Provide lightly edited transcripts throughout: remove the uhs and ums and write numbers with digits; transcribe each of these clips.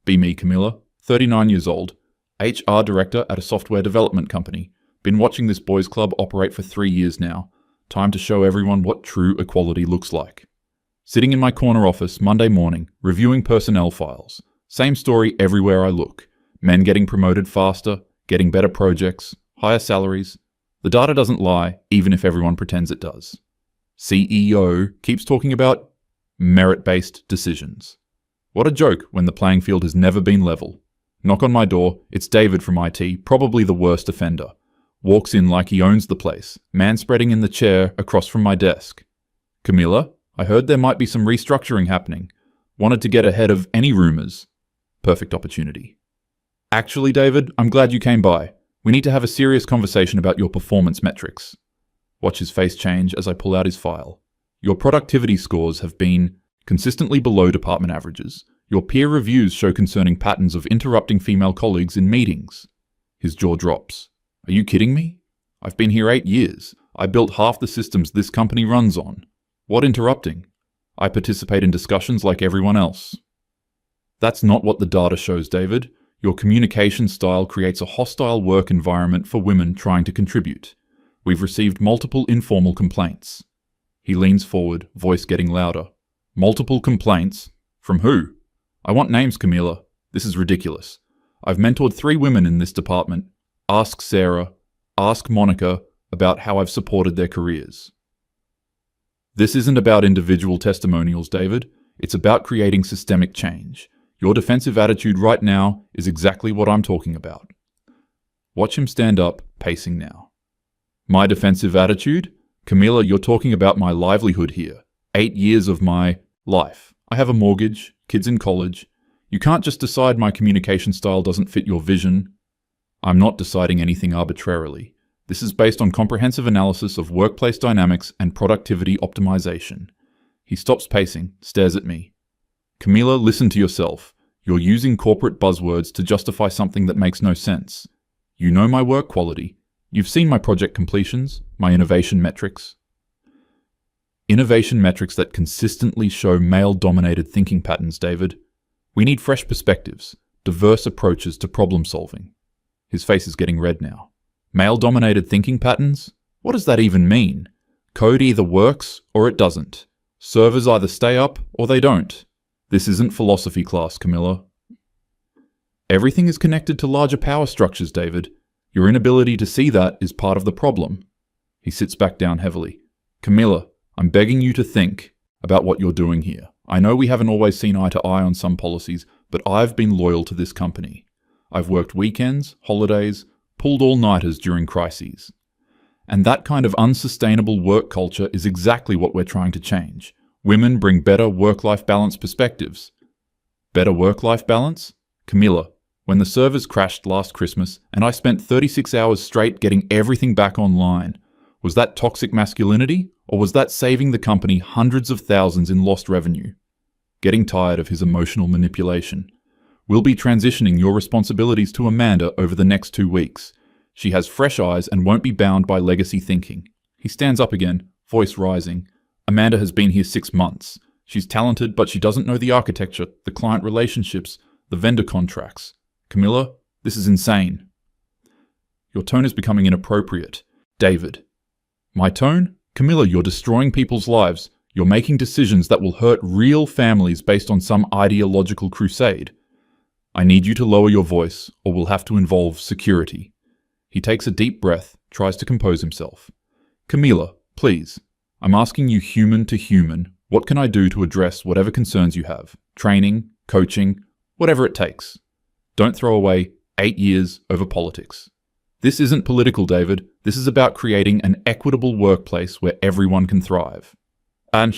Be me, Camilla, 39 years old, HR director at a software development company. Been watching this boys' club operate for 3 years now. Time to show everyone what true equality looks like. Sitting in my corner office Monday morning, reviewing personnel files. Same story everywhere I look. Men getting promoted faster, getting better projects, higher salaries. The data doesn't lie, even if everyone pretends it does. CEO keeps talking about merit-based decisions. What a joke when the playing field has never been level. Knock on my door, it's David from IT, probably the worst offender. Walks in like he owns the place, manspreading in the chair across from my desk. Camilla, I heard there might be some restructuring happening. Wanted to get ahead of any rumors. Perfect opportunity. Actually, David, I'm glad you came by. We need to have a serious conversation about your performance metrics. Watch his face change as I pull out his file. Your productivity scores have been consistently below department averages. Your peer reviews show concerning patterns of interrupting female colleagues in meetings. His jaw drops. Are you kidding me? I've been here 8 years. I built half the systems this company runs on. What interrupting? I participate in discussions like everyone else. That's not what the data shows, David. Your communication style creates a hostile work environment for women trying to contribute. We've received multiple informal complaints. He leans forward, voice getting louder. Multiple complaints? From who? I want names, Camilla. This is ridiculous. I've mentored 3 women in this department. Ask Sarah, ask Monica about how I've supported their careers. This isn't about individual testimonials, David. It's about creating systemic change. Your defensive attitude right now is exactly what I'm talking about. Watch him stand up, pacing now. My defensive attitude? Camilla, you're talking about my livelihood here. 8 years of my life. I have a mortgage, kids in college. You can't just decide my communication style doesn't fit your vision. I'm not deciding anything arbitrarily. This is based on comprehensive analysis of workplace dynamics and productivity optimization. He stops pacing, stares at me. Camilla, listen to yourself. You're using corporate buzzwords to justify something that makes no sense. You know my work quality. You've seen my project completions, my innovation metrics. Innovation metrics that consistently show male-dominated thinking patterns, David. We need fresh perspectives, diverse approaches to problem solving. His face is getting red now. Male-dominated thinking patterns? What does that even mean? Code either works or it doesn't. Servers either stay up or they don't. This isn't philosophy class, Camilla. Everything is connected to larger power structures, David. Your inability to see that is part of the problem. He sits back down heavily. Camilla, I'm begging you to think about what you're doing here. I know we haven't always seen eye to eye on some policies, but I've been loyal to this company. I've worked weekends, holidays, pulled all-nighters during crises. And that kind of unsustainable work culture is exactly what we're trying to change. Women bring better work-life balance perspectives. Better work-life balance? Camilla, when the servers crashed last Christmas and I spent 36 hours straight getting everything back online, was that toxic masculinity, or was that saving the company hundreds of thousands in lost revenue? Getting tired of his emotional manipulation. We'll be transitioning your responsibilities to Amanda over the next 2 weeks. She has fresh eyes and won't be bound by legacy thinking. He stands up again, voice rising. Amanda has been here 6 months. She's talented, but she doesn't know the architecture, the client relationships, the vendor contracts. Camilla, this is insane. Your tone is becoming inappropriate. David. My tone? Camilla, you're destroying people's lives. You're making decisions that will hurt real families based on some ideological crusade. I need you to lower your voice, or we'll have to involve security. He takes a deep breath, tries to compose himself. Camilla, please. I'm asking you human to human, what can I do to address whatever concerns you have? Training, coaching, whatever it takes. Don't throw away 8 years over politics. This isn't political, David. This is about creating an equitable workplace where everyone can thrive. And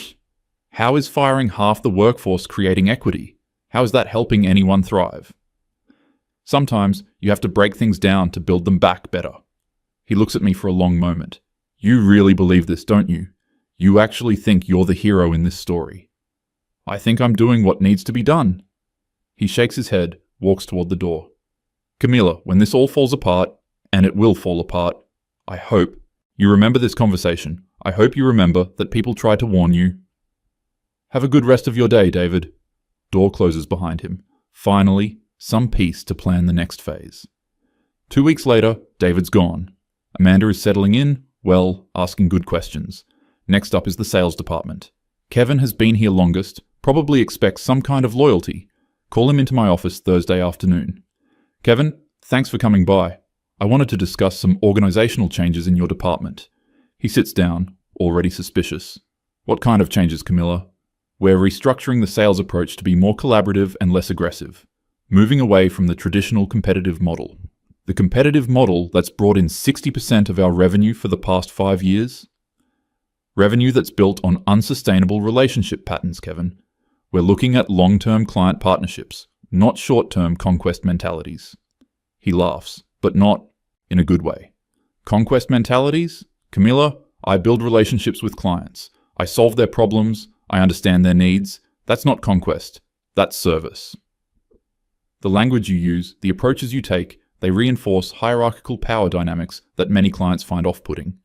how is firing half the workforce creating equity? How is that helping anyone thrive? Sometimes you have to break things down to build them back better. He looks at me for a long moment. You really believe this, don't you? You actually think you're the hero in this story. I think I'm doing what needs to be done. He shakes his head, walks toward the door. Camilla, when this all falls apart, and it will fall apart, I hope you remember this conversation. I hope you remember that people tried to warn you. Have a good rest of your day, David. Door closes behind him. Finally, some peace to plan the next phase. 2 weeks later, David's gone. Amanda is settling in, well, asking good questions. Next up is the sales department. Kevin has been here longest, probably expects some kind of loyalty. Call him into my office Thursday afternoon. Kevin, thanks for coming by. I wanted to discuss some organizational changes in your department. He sits down, already suspicious. What kind of changes, Camilla? We're restructuring the sales approach to be more collaborative and less aggressive, moving away from the traditional competitive model. The competitive model that's brought in 60% of our revenue for the past 5 years? Revenue that's built on unsustainable relationship patterns, Kevin. We're looking at long-term client partnerships, not short-term conquest mentalities. He laughs, but not in a good way. Conquest mentalities? Camilla, I build relationships with clients. I solve their problems. I understand their needs. That's not conquest. That's service. The language you use, the approaches you take, they reinforce hierarchical power dynamics that many clients find off-putting.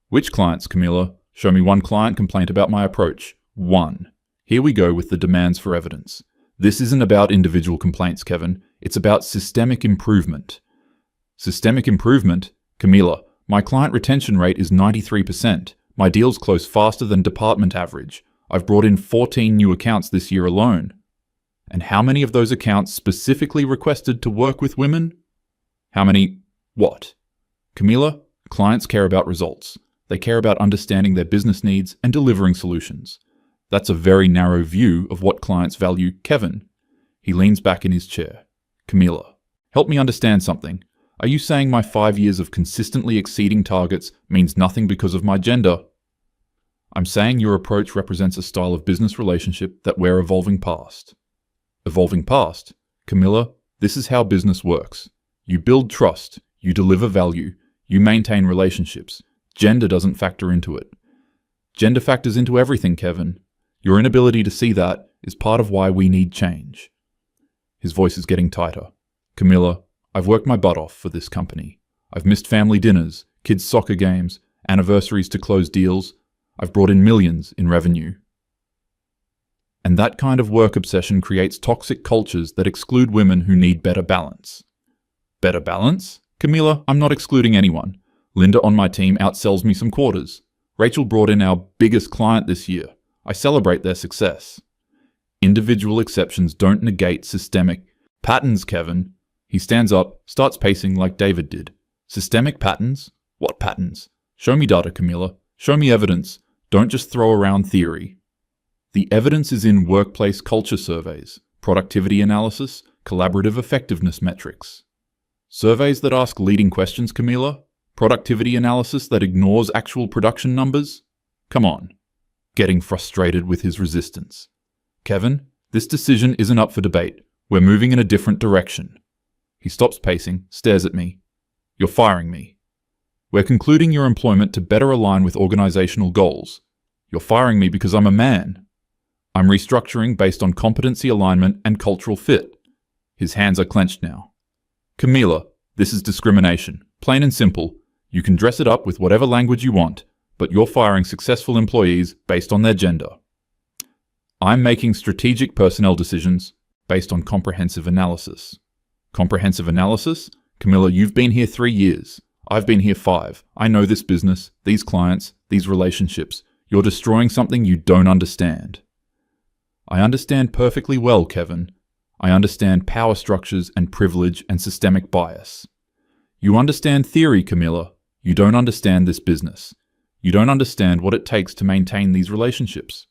Which clients, Camilla? Show me one client complaint about my approach. One. Here we go with the demands for evidence. This isn't about individual complaints, Kevin. It's about systemic improvement. Systemic improvement? Camilla, my client retention rate is 93%. My deals close faster than department average. I've brought in 14 new accounts this year alone. And how many of those accounts specifically requested to work with women? How many what? Camilla, clients care about results. They care about understanding their business needs and delivering solutions. That's a very narrow view of what clients value, Kevin. He leans back in his chair. Camilla, help me understand something. Are you saying my 5 years of consistently exceeding targets means nothing because of my gender? I'm saying your approach represents a style of business relationship that we're evolving past. Evolving past? Camilla, this is how business works. You build trust, you deliver value, you maintain relationships. Gender doesn't factor into it. Gender factors into everything, Kevin. Your inability to see that is part of why we need change. His voice is getting tighter. Camilla, I've worked my butt off for this company. I've missed family dinners, kids' soccer games, anniversaries to close deals. I've brought in millions in revenue. And that kind of work obsession creates toxic cultures that exclude women who need better balance. Better balance? Camilla, I'm not excluding anyone. Linda on my team outsells me some quarters. Rachel brought in our biggest client this year. I celebrate their success. Individual exceptions don't negate systemic patterns, Kevin. He stands up, starts pacing like David did. Systemic patterns? What patterns? Show me data, Camilla. Show me evidence. Don't just throw around theory. The evidence is in workplace culture surveys, productivity analysis, collaborative effectiveness metrics. Surveys that ask leading questions, Camilla? Productivity analysis that ignores actual production numbers? Come on. Getting frustrated with his resistance. Kevin, this decision isn't up for debate. We're moving in a different direction. He stops pacing, stares at me. You're firing me. We're concluding your employment to better align with organizational goals. You're firing me because I'm a man. I'm restructuring based on competency alignment and cultural fit. His hands are clenched now. Camilla, this is discrimination. Plain and simple. You can dress it up with whatever language you want, but you're firing successful employees based on their gender. I'm making strategic personnel decisions based on comprehensive analysis. Comprehensive analysis? Camilla, you've been here 3 years. I've been here 5. I know this business, these clients, these relationships. You're destroying something you don't understand. I understand perfectly well, Kevin. I understand power structures and privilege and systemic bias. You understand theory, Camilla. You don't understand this business. You don't understand what it takes to maintain these relationships.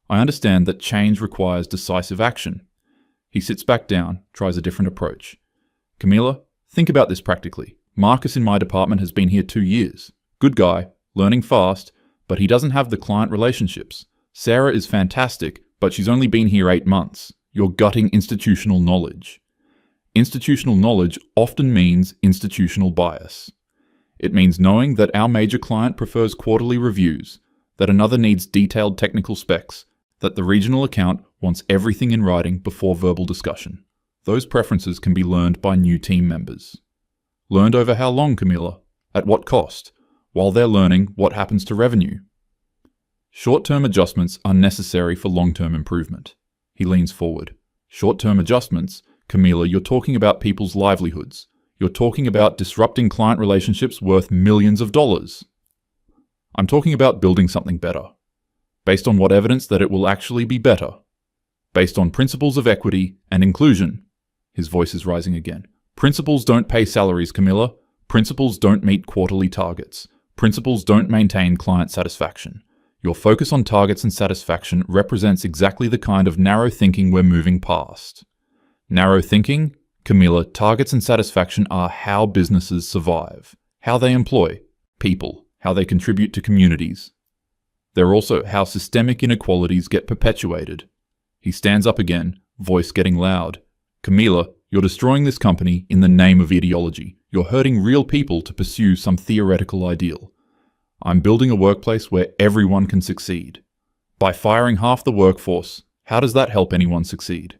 I understand that change requires decisive action. He sits back down, tries a different approach. Camilla, think about this practically. Marcus in my department has been here 2 years. Good guy, learning fast, but he doesn't have the client relationships. Sarah is fantastic, but she's only been here 8 months. You're gutting institutional knowledge. Institutional knowledge often means institutional bias. It means knowing that our major client prefers quarterly reviews, that another needs detailed technical specs, that the regional account wants everything in writing before verbal discussion. Those preferences can be learned by new team members. Learned over how long, Camilla? At what cost? While they're learning, what happens to revenue? Short-term adjustments are necessary for long-term improvement. He leans forward. Short-term adjustments, Camilla, you're talking about people's livelihoods. You're talking about disrupting client relationships worth millions of dollars. I'm talking about building something better. Based on what evidence that it will actually be better? Based on principles of equity and inclusion. His voice is rising again. Principles don't pay salaries, Camilla. Principles don't meet quarterly targets. Principles don't maintain client satisfaction. Your focus on targets and satisfaction represents exactly the kind of narrow thinking we're moving past. Narrow thinking? Camilla, targets and satisfaction are how businesses survive, how they employ people, how they contribute to communities. They're also how systemic inequalities get perpetuated. He stands up again, voice getting loud. Camilla, you're destroying this company in the name of ideology. You're hurting real people to pursue some theoretical ideal. I'm building a workplace where everyone can succeed. By firing half the workforce, how does that help anyone succeed?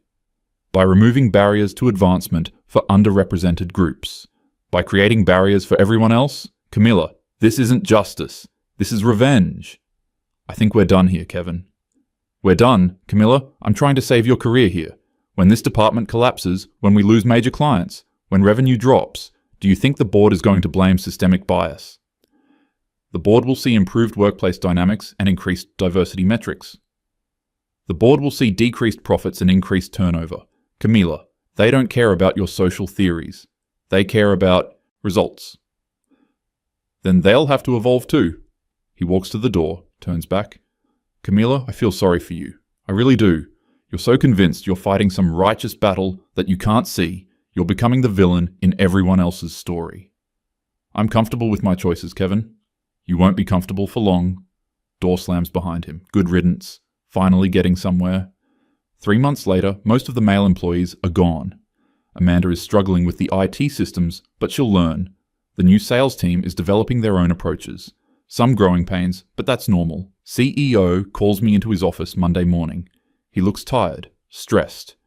By removing barriers to advancement for underrepresented groups. By creating barriers for everyone else? Camilla, this isn't justice. This is revenge. I think we're done here, Kevin. We're done, Camilla. I'm trying to save your career here. When this department collapses, when we lose major clients, when revenue drops, do you think the board is going to blame systemic bias? The board will see improved workplace dynamics and increased diversity metrics. The board will see decreased profits and increased turnover. Camilla, they don't care about your social theories. They care about results. Then they'll have to evolve too. He walks to the door, turns back. Camilla, I feel sorry for you. I really do. You're so convinced you're fighting some righteous battle that you can't see. You're becoming the villain in everyone else's story. I'm comfortable with my choices, Kevin. You won't be comfortable for long. Door slams behind him. Good riddance. Finally getting somewhere. 3 months later, most of the male employees are gone. Amanda is struggling with the IT systems, but she'll learn. The new sales team is developing their own approaches. Some growing pains, but that's normal. CEO calls me into his office Monday morning. He looks tired, stressed.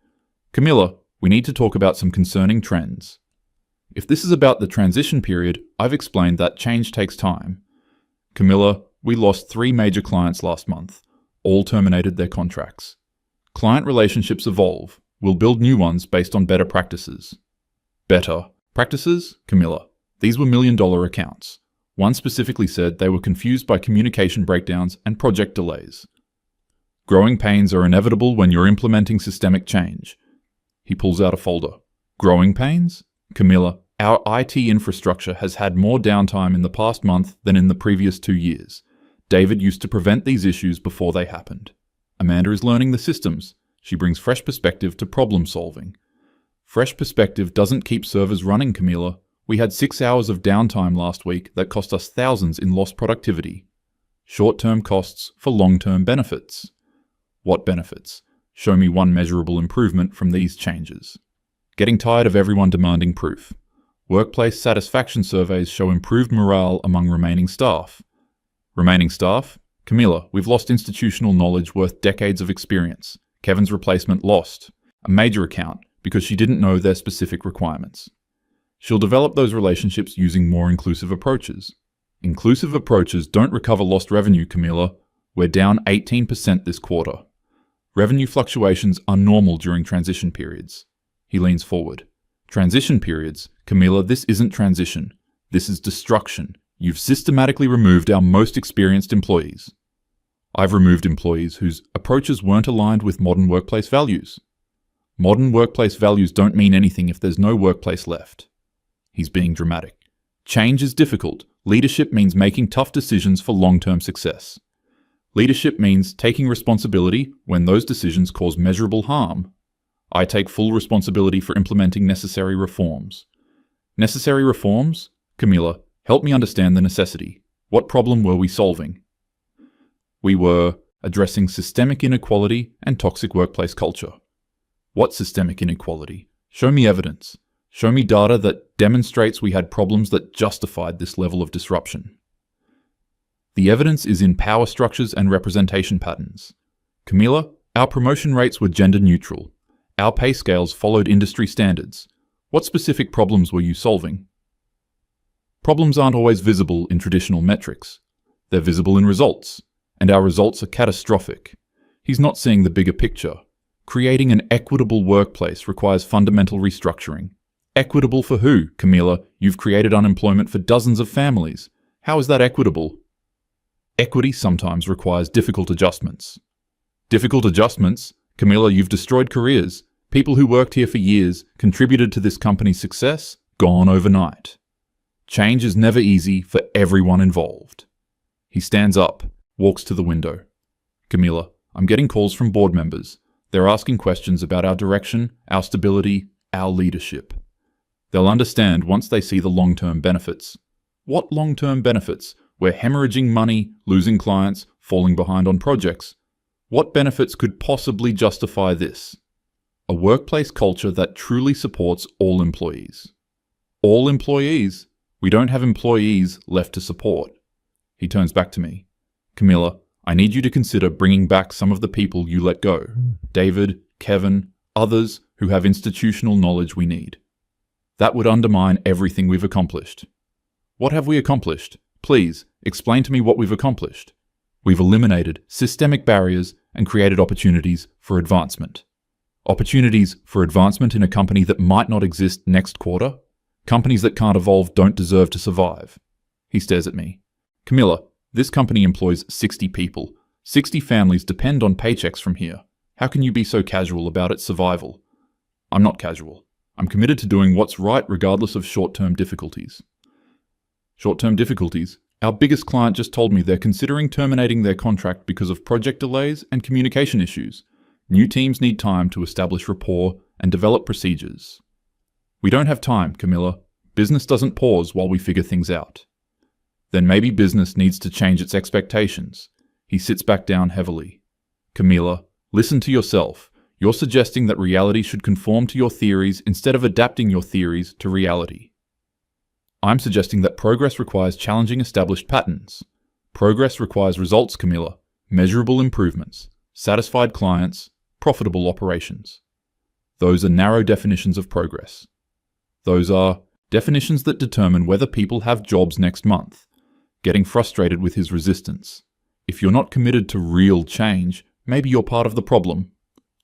Camilla, we need to talk about some concerning trends. If this is about the transition period, I've explained that change takes time. Camilla, we lost 3 major clients last month. All terminated their contracts. Client relationships evolve. We'll build new ones based on better practices. Better practices? Camilla, these were $1 million accounts. One specifically said they were confused by communication breakdowns and project delays. Growing pains are inevitable when you're implementing systemic change. He pulls out a folder. Growing pains? Camilla, our IT infrastructure has had more downtime in the past month than in the previous 2 years. David used to prevent these issues before they happened. Amanda is learning the systems. She brings fresh perspective to problem solving. Fresh perspective doesn't keep servers running, Camilla. We had 6 hours of downtime last week that cost us thousands in lost productivity. Short-term costs for long-term benefits. What benefits? Show me one measurable improvement from these changes. Getting tired of everyone demanding proof. Workplace satisfaction surveys show improved morale among remaining staff. Remaining staff? Camilla, we've lost institutional knowledge worth decades of experience. Kevin's replacement lost. A major account, because she didn't know their specific requirements. She'll develop those relationships using more inclusive approaches. Inclusive approaches don't recover lost revenue, Camilla. We're down 18% this quarter. Revenue fluctuations are normal during transition periods. He leans forward. Transition periods? Camilla, this isn't transition. This is destruction. You've systematically removed our most experienced employees. I've removed employees whose approaches weren't aligned with modern workplace values. Modern workplace values don't mean anything if there's no workplace left. He's being dramatic. Change is difficult. Leadership means making tough decisions for long-term success. Leadership means taking responsibility when those decisions cause measurable harm. I take full responsibility for implementing necessary reforms. Necessary reforms? Camilla, help me understand the necessity. What problem were we solving? We were addressing systemic inequality and toxic workplace culture. What systemic inequality? Show me evidence. Show me data that demonstrates we had problems that justified this level of disruption. The evidence is in power structures and representation patterns. Camilla, our promotion rates were gender neutral. Our pay scales followed industry standards. What specific problems were you solving? Problems aren't always visible in traditional metrics. They're visible in results, and our results are catastrophic. He's not seeing the bigger picture. Creating an equitable workplace requires fundamental restructuring. Equitable for who, Camilla? You've created unemployment for dozens of families. How is that equitable? Equity sometimes requires difficult adjustments. Difficult adjustments? Camilla, you've destroyed careers. People who worked here for years, contributed to this company's success, gone overnight. Change is never easy for everyone involved. He stands up, walks to the window. Camilla, I'm getting calls from board members. They're asking questions about our direction, our stability, our leadership. They'll understand once they see the long-term benefits. What long-term benefits? We're hemorrhaging money, losing clients, falling behind on projects. What benefits could possibly justify this? A workplace culture that truly supports all employees. All employees? We don't have employees left to support. He turns back to me. Camilla, I need you to consider bringing back some of the people you let go. David, Kevin, others who have institutional knowledge we need. That would undermine everything we've accomplished. What have we accomplished? Please, explain to me what we've accomplished. We've eliminated systemic barriers and created opportunities for advancement. Opportunities for advancement in a company that might not exist next quarter? Companies that can't evolve don't deserve to survive. He stares at me. Camilla, this company employs 60 people. 60 families depend on paychecks from here. How can you be so casual about its survival? I'm not casual. I'm committed to doing what's right regardless of short-term difficulties. Short-term difficulties? Our biggest client just told me they're considering terminating their contract because of project delays and communication issues. New teams need time to establish rapport and develop procedures. We don't have time, Camilla. Business doesn't pause while we figure things out. Then maybe business needs to change its expectations. He sits back down heavily. Camilla, listen to yourself. You're suggesting that reality should conform to your theories instead of adapting your theories to reality. I'm suggesting that progress requires challenging established patterns. Progress requires results, Camilla. Measurable improvements, satisfied clients, profitable operations. Those are narrow definitions of progress. Those are definitions that determine whether people have jobs next month. Getting frustrated with his resistance. If you're not committed to real change, maybe you're part of the problem.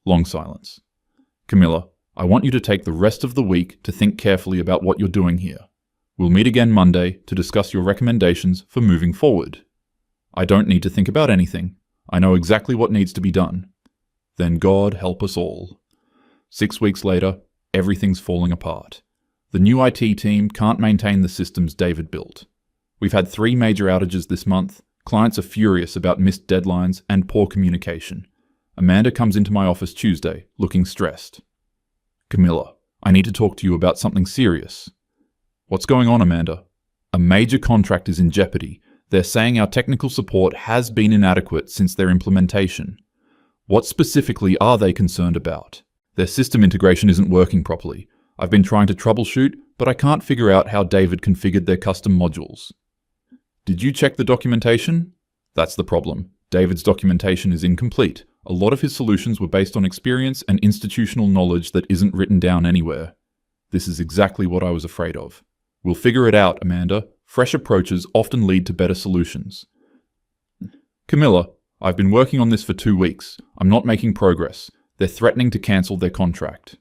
Long silence. Camilla, I want you to take the rest of the week to think carefully about what you're doing here. We'll meet again Monday to discuss your recommendations for moving forward. I don't need to think about anything. I know exactly what needs to be done. Then God help us all. 6 weeks later, everything's falling apart. The new IT team can't maintain the systems David built. We've had 3 major outages this month. Clients are furious about missed deadlines and poor communication. Amanda comes into my office Tuesday, looking stressed. Camilla, I need to talk to you about something serious. What's going on, Amanda? A major contract is in jeopardy. They're saying our technical support has been inadequate since their implementation. What specifically are they concerned about? Their system integration isn't working properly. I've been trying to troubleshoot, but I can't figure out how David configured their custom modules. Did you check the documentation? That's the problem. David's documentation is incomplete. A lot of his solutions were based on experience and institutional knowledge that isn't written down anywhere. This is exactly what I was afraid of. We'll figure it out, Amanda. Fresh approaches often lead to better solutions. Camilla, I've been working on this for 2 weeks. I'm not making progress. They're threatening to cancel their contract.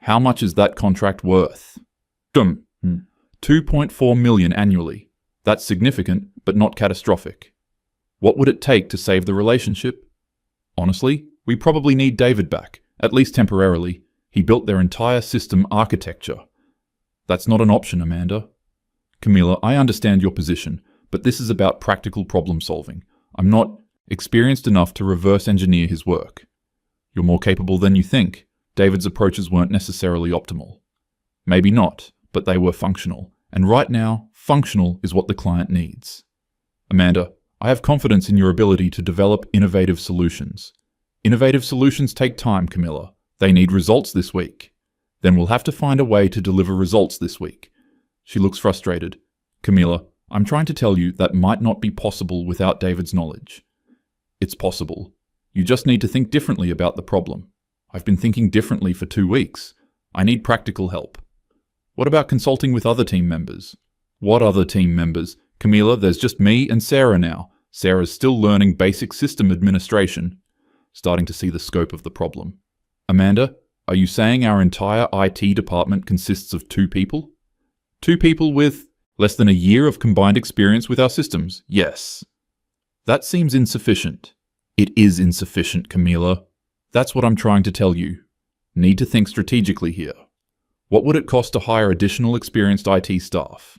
How much is that contract worth? 2.4 million annually. That's significant, but not catastrophic. What would it take to save the relationship? Honestly, we probably need David back, at least temporarily. He built their entire system architecture. That's not an option, Amanda. Camilla, I understand your position, but this is about practical problem solving. I'm not experienced enough to reverse engineer his work. You're more capable than you think. David's approaches weren't necessarily optimal. Maybe not, but they were functional. And right now, functional is what the client needs. Amanda, I have confidence in your ability to develop innovative solutions. Innovative solutions take time, Camilla. They need results this week. Then we'll have to find a way to deliver results this week. She looks frustrated. Camilla, I'm trying to tell you that might not be possible without David's knowledge. It's possible. You just need to think differently about the problem. I've been thinking differently for 2 weeks. I need practical help. What about consulting with other team members? What other team members? Camilla, there's just me and Sarah now. Sarah's still learning basic system administration. starting to see the scope of the problem. Amanda, are you saying our entire IT department consists of 2 people? 2 people with less than a year of combined experience with our systems? Yes. That seems insufficient. It is insufficient, Camila. That's what I'm trying to tell you. Need to think strategically here. What would it cost to hire additional experienced IT staff?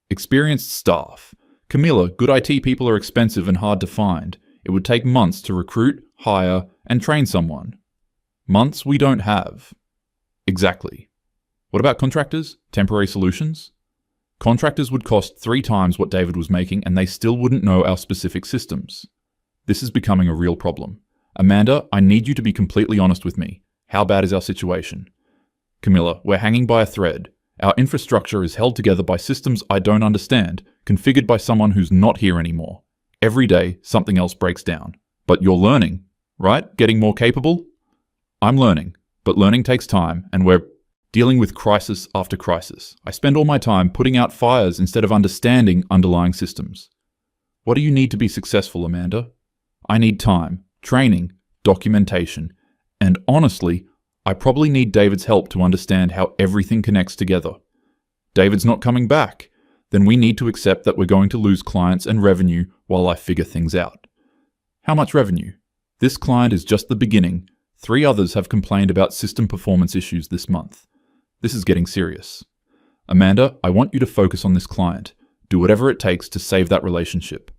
Experienced staff. Camila, good IT people are expensive and hard to find. It would take months to recruit, hire, and train someone. Months we don't have. Exactly. What about contractors? Temporary solutions? Contractors would cost 3 times what David was making, and they still wouldn't know our specific systems. This is becoming a real problem. Amanda, I need you to be completely honest with me. How bad is our situation? Camila, we're hanging by a thread. Our infrastructure is held together by systems I don't understand, configured by someone who's not here anymore. Every day, something else breaks down. But you're learning, right? Getting more capable? I'm learning, but learning takes time, and we're dealing with crisis after crisis. I spend all my time putting out fires instead of understanding underlying systems. What do you need to be successful, Amanda? I need time, training, documentation, and honestly, I probably need David's help to understand how everything connects together. David's not coming back. Then we need to accept that we're going to lose clients and revenue while I figure things out. How much revenue? This client is just the beginning. 3 others have complained about system performance issues this month. This is getting serious. Amanda, I want you to focus on this client. Do whatever it takes to save that relationship.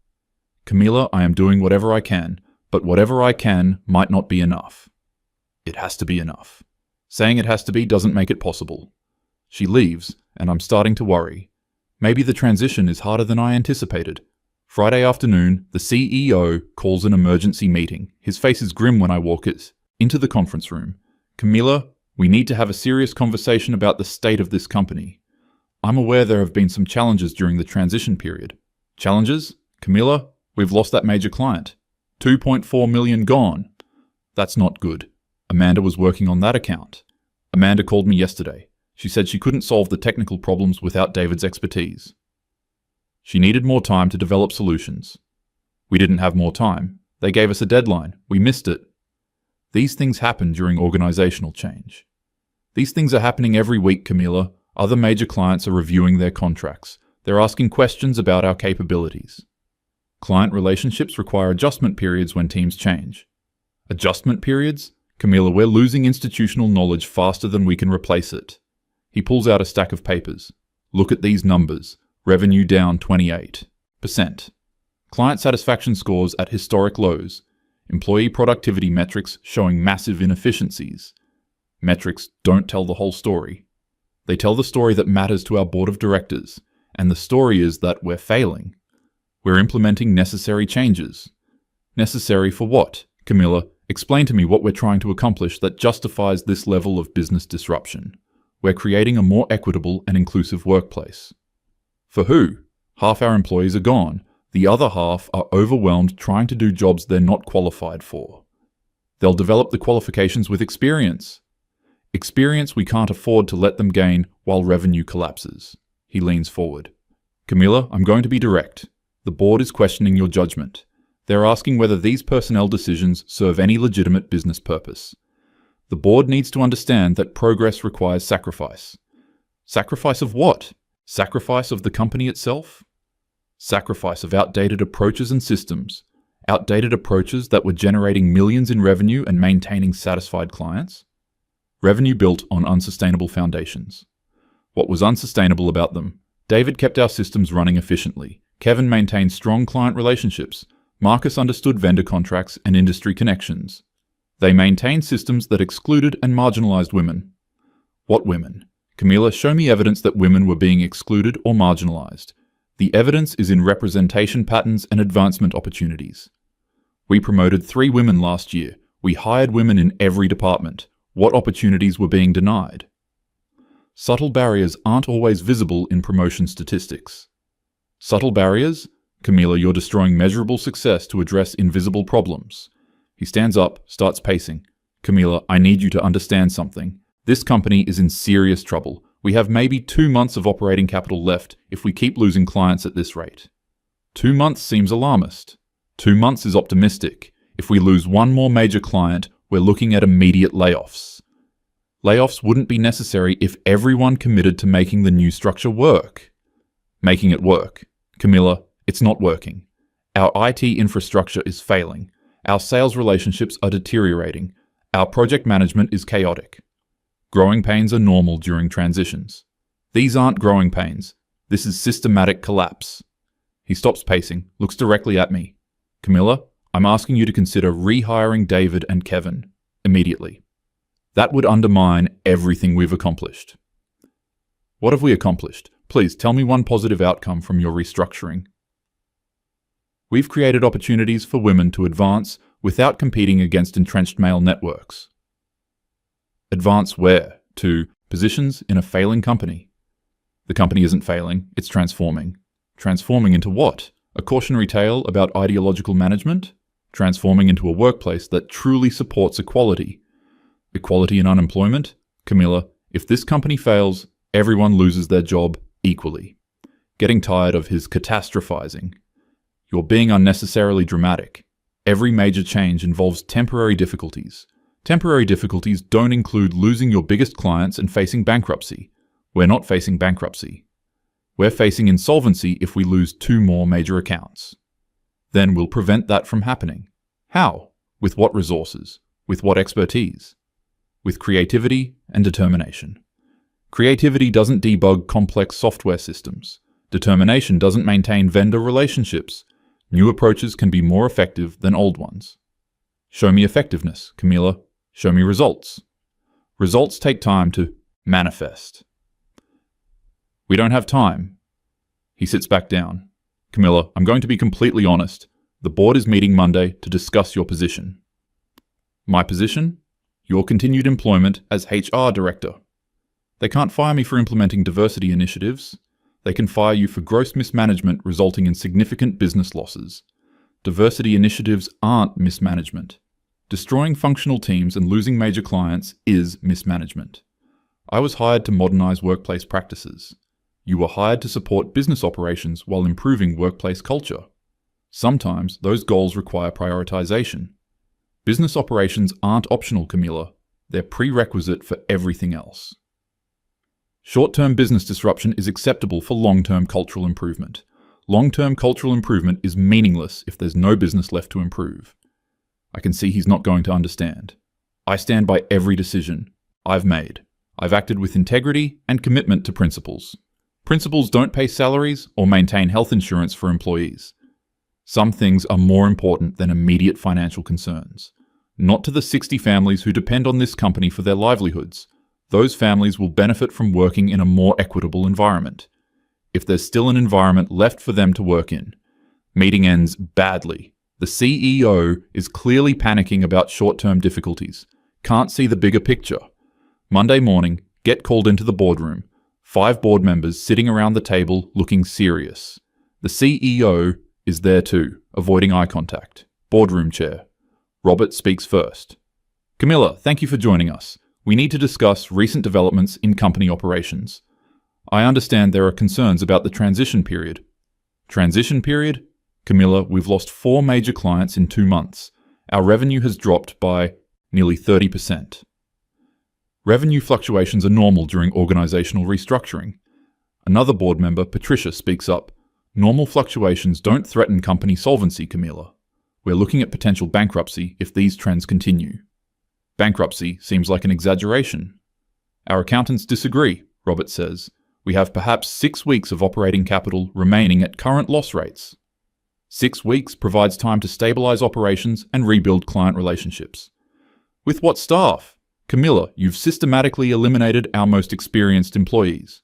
Camila, I am doing whatever I can, but whatever I can might not be enough. It has to be enough. Saying it has to be doesn't make it possible. She leaves, and I'm starting to worry. Maybe the transition is harder than I anticipated. Friday afternoon, the CEO calls an emergency meeting. His face is grim when I walk into the conference room. Camila, we need to have a serious conversation about the state of this company. I'm aware there have been some challenges during the transition period. Challenges? Camila, we've lost that major client. 2.4 million gone. That's not good. Amanda was working on that account. Amanda called me yesterday. She said she couldn't solve the technical problems without David's expertise. She needed more time to develop solutions. We didn't have more time. They gave us a deadline. We missed it. These things happen during organizational change. These things are happening every week, Camila. Other major clients are reviewing their contracts. They're asking questions about our capabilities. Client relationships require adjustment periods when teams change. Adjustment periods? Camila, we're losing institutional knowledge faster than we can replace it. He pulls out a stack of papers. Look at these numbers. Revenue down 28%. Client satisfaction scores at historic lows. Employee productivity metrics showing massive inefficiencies. Metrics don't tell the whole story. They tell the story that matters to our board of directors, and the story is that we're failing. We're implementing necessary changes. Necessary for what? Camila, explain to me what we're trying to accomplish that justifies this level of business disruption. We're creating a more equitable and inclusive workplace. For who? Half our employees are gone. The other half are overwhelmed trying to do jobs they're not qualified for. They'll develop the qualifications with experience. Experience we can't afford to let them gain while revenue collapses. He leans forward. Camila, I'm going to be direct. The board is questioning your judgment. They're asking whether these personnel decisions serve any legitimate business purpose. The board needs to understand that progress requires sacrifice. Sacrifice of what? Sacrifice of the company itself? Sacrifice of outdated approaches and systems. Outdated approaches that were generating millions in revenue and maintaining satisfied clients. Revenue built on unsustainable foundations. What was unsustainable about them? David kept our systems running efficiently. Kevin maintained strong client relationships. Marcus understood vendor contracts and industry connections. They maintained systems that excluded and marginalized women. What women? Camila, show me evidence that women were being excluded or marginalized. The evidence is in representation patterns and advancement opportunities. We promoted 3 women last year. We hired women in every department. What opportunities were being denied? Subtle barriers aren't always visible in promotion statistics. Subtle barriers? Camila, you're destroying measurable success to address invisible problems. He stands up, starts pacing. Camila, I need you to understand something. This company is in serious trouble. We have maybe 2 months of operating capital left if we keep losing clients at this rate. 2 months seems alarmist. 2 months is optimistic. If we lose one more major client, we're looking at immediate layoffs. Layoffs wouldn't be necessary if everyone committed to making the new structure work. Making it work. Camilla, it's not working. Our IT infrastructure is failing. Our sales relationships are deteriorating. Our project management is chaotic. Growing pains are normal during transitions. These aren't growing pains. This is systematic collapse. He stops pacing, looks directly at me. Camilla, I'm asking you to consider rehiring David and Kevin immediately. That would undermine everything we've accomplished. What have we accomplished? Please tell me one positive outcome from your restructuring. We've created opportunities for women to advance without competing against entrenched male networks. Advance where? To positions in a failing company. The company isn't failing, it's transforming. Transforming into what? A cautionary tale about ideological management? Transforming into a workplace that truly supports equality. Equality in unemployment? Camilla, if this company fails, everyone loses their job equally. Getting tired of his catastrophizing. You're being unnecessarily dramatic. Every major change involves temporary difficulties. Temporary difficulties don't include losing your biggest clients and facing bankruptcy. We're not facing bankruptcy. We're facing insolvency if we lose 2 more major accounts. Then we'll prevent that from happening. How? With what resources? With what expertise? With creativity and determination. Creativity doesn't debug complex software systems. Determination doesn't maintain vendor relationships. New approaches can be more effective than old ones. Show me effectiveness, Camilla. Show me results. Results take time to manifest. We don't have time. He sits back down. Camilla, I'm going to be completely honest. The board is meeting Monday to discuss your position. My position? Your continued employment as HR director. They can't fire me for implementing diversity initiatives. They can fire you for gross mismanagement resulting in significant business losses. Diversity initiatives aren't mismanagement. Destroying functional teams and losing major clients is mismanagement. I was hired to modernize workplace practices. You were hired to support business operations while improving workplace culture. Sometimes those goals require prioritization. Business operations aren't optional, Camilla. They're prerequisite for everything else. Short-term business disruption is acceptable for long-term cultural improvement. Long-term cultural improvement is meaningless if there's no business left to improve. I can see he's not going to understand. I stand by every decision I've made. I've acted with integrity and commitment to principles. Principals don't pay salaries or maintain health insurance for employees. Some things are more important than immediate financial concerns. Not to the 60 families who depend on this company for their livelihoods. Those families will benefit from working in a more equitable environment. If there's still an environment left for them to work in. Meeting ends badly. The CEO is clearly panicking about short-term difficulties. Can't see the bigger picture. Monday morning, get called into the boardroom. 5 board members sitting around the table looking serious. The CEO is there too, avoiding eye contact. Boardroom chair. Robert speaks first. Camilla, thank you for joining us. We need to discuss recent developments in company operations. I understand there are concerns about the transition period. Transition period? Camilla, we've lost 4 major clients in 2 months. Our revenue has dropped by nearly 30%. Revenue fluctuations are normal during organizational restructuring. Another board member, Patricia, speaks up. Normal fluctuations don't threaten company solvency, Camilla. We're looking at potential bankruptcy if these trends continue. Bankruptcy seems like an exaggeration. Our accountants disagree, Robert says. We have perhaps 6 weeks of operating capital remaining at current loss rates. 6 weeks provides time to stabilize operations and rebuild client relationships. With what staff? Camilla, you've systematically eliminated our most experienced employees.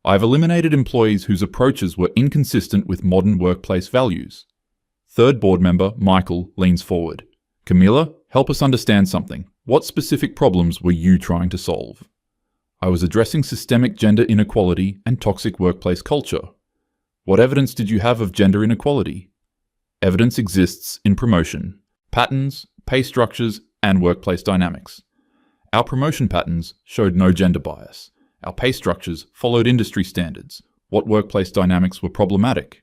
I've eliminated employees whose approaches were inconsistent with modern workplace values. Third board member, Michael, leans forward. Camilla, help us understand something. What specific problems were you trying to solve? I was addressing systemic gender inequality and toxic workplace culture. What evidence did you have of gender inequality? Evidence exists in promotion, patterns, pay structures, and workplace dynamics. Our promotion patterns showed no gender bias. Our pay structures followed industry standards. What workplace dynamics were problematic?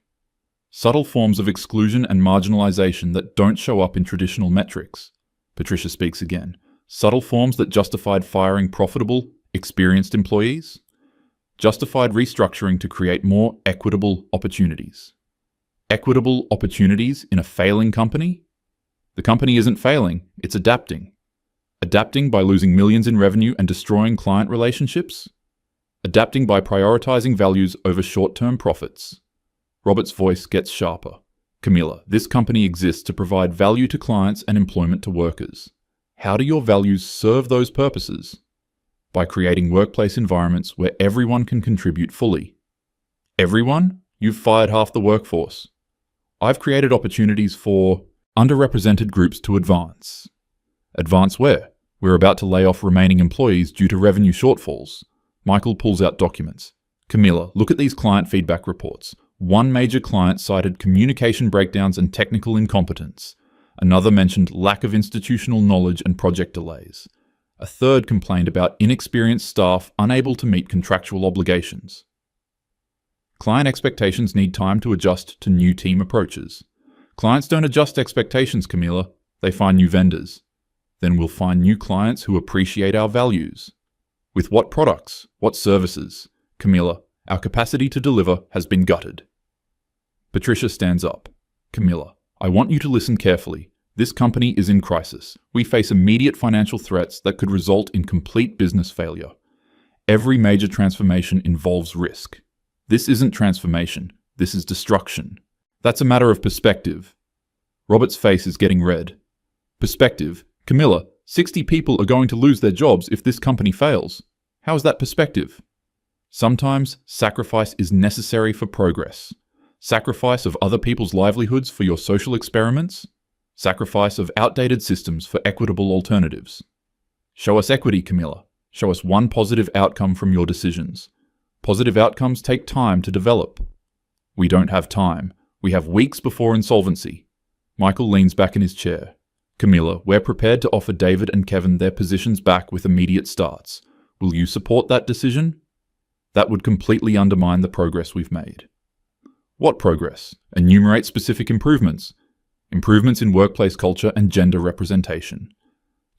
Subtle forms of exclusion and marginalization that don't show up in traditional metrics. Patricia speaks again. Subtle forms that justified firing profitable, experienced employees. Justified restructuring to create more equitable opportunities. Equitable opportunities in a failing company? The company isn't failing, it's adapting. Adapting by losing millions in revenue and destroying client relationships? Adapting by prioritizing values over short-term profits. Robert's voice gets sharper. Camilla, this company exists to provide value to clients and employment to workers. How do your values serve those purposes? By creating workplace environments where everyone can contribute fully. Everyone? You've fired half the workforce. I've created opportunities for underrepresented groups to advance. Advance where? We're about to lay off remaining employees due to revenue shortfalls. Michael pulls out documents. Camilla, look at these client feedback reports. One major client cited communication breakdowns and technical incompetence. Another mentioned lack of institutional knowledge and project delays. A third complained about inexperienced staff unable to meet contractual obligations. Client expectations need time to adjust to new team approaches. Clients don't adjust expectations, Camilla. They find new vendors. Then we'll find new clients who appreciate our values. With what products? What services? Camilla, our capacity to deliver has been gutted. Patricia stands up. Camilla, I want you to listen carefully. This company is in crisis. We face immediate financial threats that could result in complete business failure. Every major transformation involves risk. This isn't transformation. This is destruction. That's a matter of perspective. Robert's face is getting red. Perspective? Camilla, 60 people are going to lose their jobs if this company fails. How is that perspective? Sometimes sacrifice is necessary for progress. Sacrifice of other people's livelihoods for your social experiments. Sacrifice of outdated systems for equitable alternatives. Show us equity, Camilla. Show us one positive outcome from your decisions. Positive outcomes take time to develop. We don't have time. We have weeks before insolvency. Michael leans back in his chair. Camilla, we're prepared to offer David and Kevin their positions back with immediate starts. Will you support that decision? That would completely undermine the progress we've made. What progress? Enumerate specific improvements. Improvements in workplace culture and gender representation.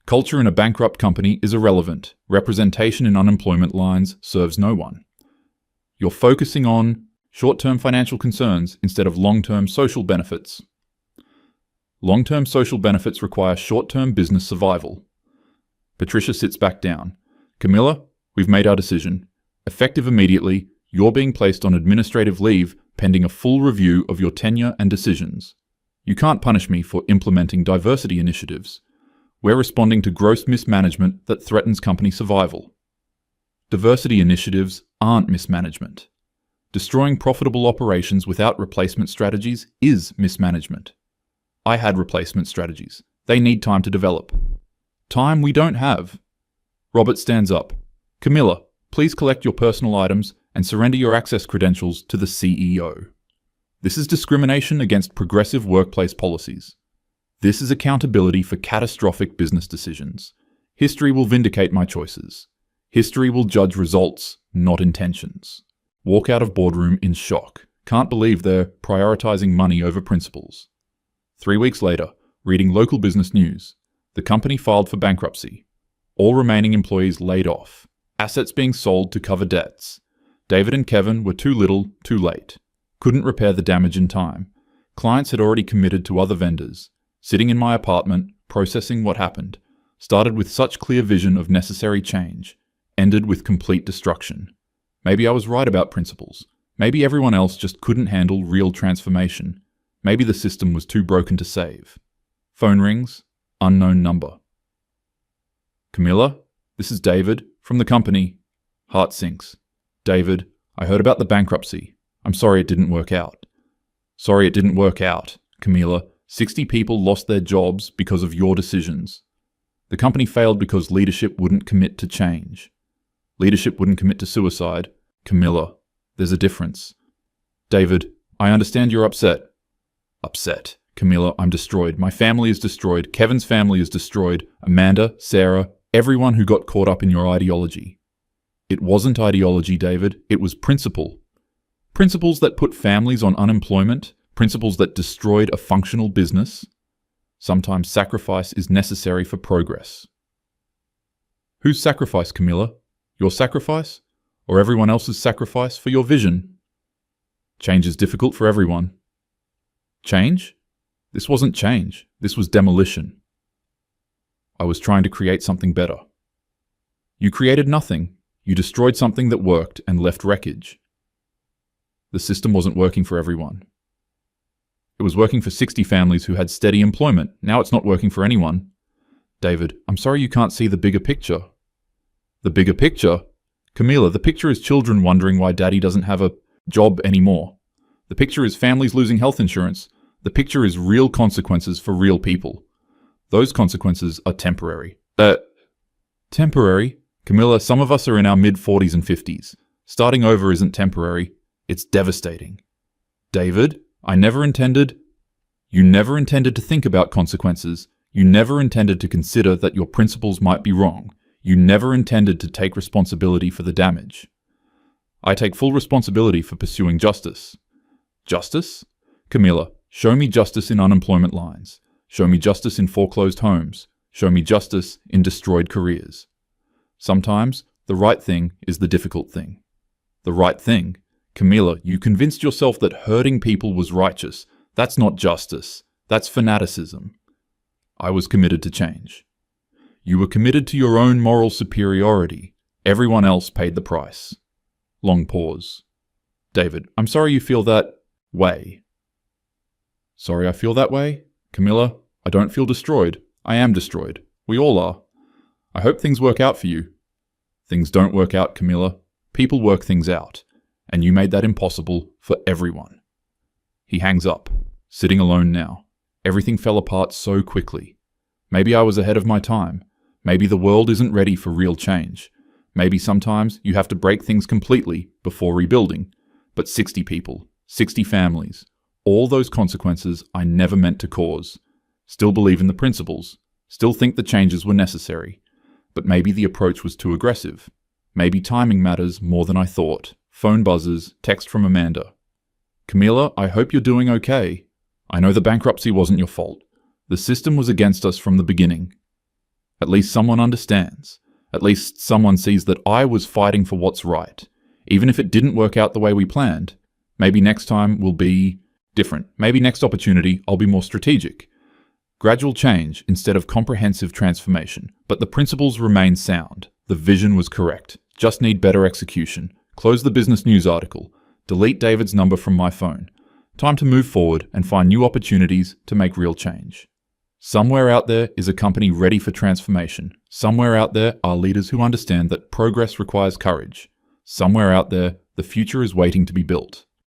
Culture in a bankrupt company is irrelevant. Representation in unemployment lines serves no one. You're focusing on short-term financial concerns instead of long-term social benefits. Long-term social benefits require short-term business survival. Patricia sits back down. Camilla, we've made our decision. Effective immediately, you're being placed on administrative leave pending a full review of your tenure and decisions. You can't punish me for implementing diversity initiatives. We're responding to gross mismanagement that threatens company survival. Diversity initiatives aren't mismanagement. Destroying profitable operations without replacement strategies is mismanagement. I had replacement strategies. They need time to develop. Time we don't have. Robert stands up. Camilla, please collect your personal items and surrender your access credentials to the CEO. This is discrimination against progressive workplace policies. This is accountability for catastrophic business decisions. History will vindicate my choices. History will judge results, not intentions. Walk out of boardroom in shock. Can't believe they're prioritizing money over principles. 3 weeks later, reading local business news. The company filed for bankruptcy. All remaining employees laid off. Assets being sold to cover debts. David and Kevin were too little, too late. Couldn't repair the damage in time. Clients had already committed to other vendors. Sitting in my apartment, processing what happened. Started with such clear vision of necessary change. Ended with complete destruction. Maybe I was right about principles. Maybe everyone else just couldn't handle real transformation. Maybe the system was too broken to save. Phone rings. Unknown number. Camilla, this is David, from the company. Heart sinks. David, I heard about the bankruptcy. I'm sorry it didn't work out. Sorry it didn't work out. Camilla, 60 people lost their jobs because of your decisions. The company failed because leadership wouldn't commit to change. Leadership wouldn't commit to suicide. Camilla, there's a difference. David, I understand you're upset. Upset. Camilla, I'm destroyed. My family is destroyed. Kevin's family is destroyed. Amanda, Sarah, everyone who got caught up in your ideology. It wasn't ideology, David. It was principle. Principles that put families on unemployment. Principles that destroyed a functional business. Sometimes sacrifice is necessary for progress. Whose sacrifice, Camilla? Your sacrifice? Or everyone else's sacrifice for your vision? Change is difficult for everyone. Change? This wasn't change. This was demolition. I was trying to create something better. You created nothing. You destroyed something that worked and left wreckage. The system wasn't working for everyone. It was working for 60 families who had steady employment. Now it's not working for anyone. David, I'm sorry you can't see the bigger picture. The bigger picture? Camila, the picture is children wondering why daddy doesn't have a job anymore. The picture is families losing health insurance. The picture is real consequences for real people. Those consequences are temporary. Temporary? Camilla, some of us are in our mid-40s and 50s. Starting over isn't temporary. It's devastating. David, you never intended to think about consequences. You never intended to consider that your principles might be wrong. You never intended to take responsibility for the damage. I take full responsibility for pursuing justice. Justice? Camilla, show me justice in unemployment lines. Show me justice in foreclosed homes. Show me justice in destroyed careers. Sometimes, the right thing is the difficult thing. The right thing? Camilla, you convinced yourself that hurting people was righteous. That's not justice. That's fanaticism. I was committed to change. You were committed to your own moral superiority. Everyone else paid the price. Long pause. David, I'm sorry you feel that way. Sorry I feel that way? Camilla, I don't feel destroyed. I am destroyed. We all are. I hope things work out for you. Things don't work out, Camilla. People work things out. And you made that impossible for everyone. He hangs up, sitting alone now. Everything fell apart so quickly. Maybe I was ahead of my time. Maybe the world isn't ready for real change. Maybe sometimes you have to break things completely before rebuilding. But 60 people, 60 families, all those consequences I never meant to cause. Still believe in the principles. Still think the changes were necessary. But maybe the approach was too aggressive. Maybe timing matters more than I thought. Phone buzzes, text from Amanda. Camilla, I hope you're doing okay. I know the bankruptcy wasn't your fault. The system was against us from the beginning. At least someone understands. At least someone sees that I was fighting for what's right. Even if it didn't work out the way we planned. Maybe next time will be different. Maybe next opportunity I'll be more strategic. Gradual change instead of comprehensive transformation. But the principles remain sound. The vision was correct. Just need better execution. Close the business news article. Delete David's number from my phone. Time to move forward and find new opportunities to make real change. Somewhere out there is a company ready for transformation. Somewhere out there are leaders who understand that progress requires courage. Somewhere out there, the future is waiting to be built.